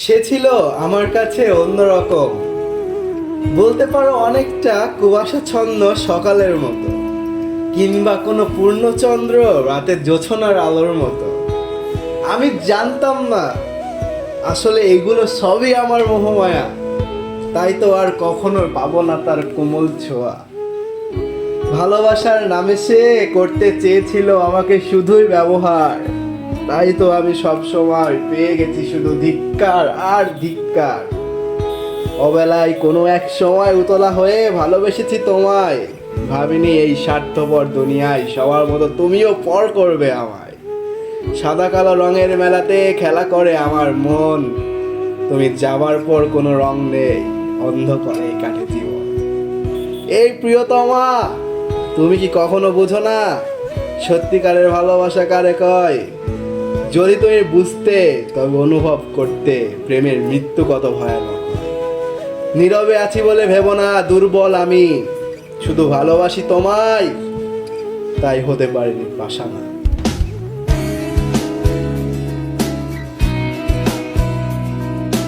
সে ছিল আমার কাছে অন্যরকম, বলতে পারো অনেকটা কুয়াশাচ্ছন্ন সকালের মতো, কিংবা কোনো পূর্ণচন্দ্র রাতে জোছনার আলোর মতো। আমি জানতাম না আসলে এগুলো সবই আমার মোহমায়া, তাই তো আর কখনো পাবো না তার কোমল ছোঁয়া। ভালোবাসার নামে সে করতে চেয়েছিল আমাকে শুধুই ব্যবহার, তাই তো আমি সব সময় পেয়ে গেছি শুধু ধিক্কার আর ধিক্কার। অবেলায় কোনো এক সময় উতলা হয়ে ভালোবেসেছি তোমায়, ভাবিনি এই স্বার্থপর দুনিয়ায় সবার মতো তুমিও পর করবে আমায়। সাদা কালো রঙের মেলাতে খেলা করে আমার মন, তুমি যাবার পর কোনো রং নেই, অন্ধকারে কাটে জীবন। এই প্রিয়তমা, তুমি কি কখনো বুঝো না সত্যিকারের ভালোবাসা কারে কয়? যদি তুমি বুঝতে, তবে অনুভব করতে প্রেমের মৃত্যু কত ভয়ানক। নীরবে আছি বলে ভেবো না দুর্বল আমি, শুধু ভালোবাসি তোমায়, তাই হতে পারিনি পাশানা।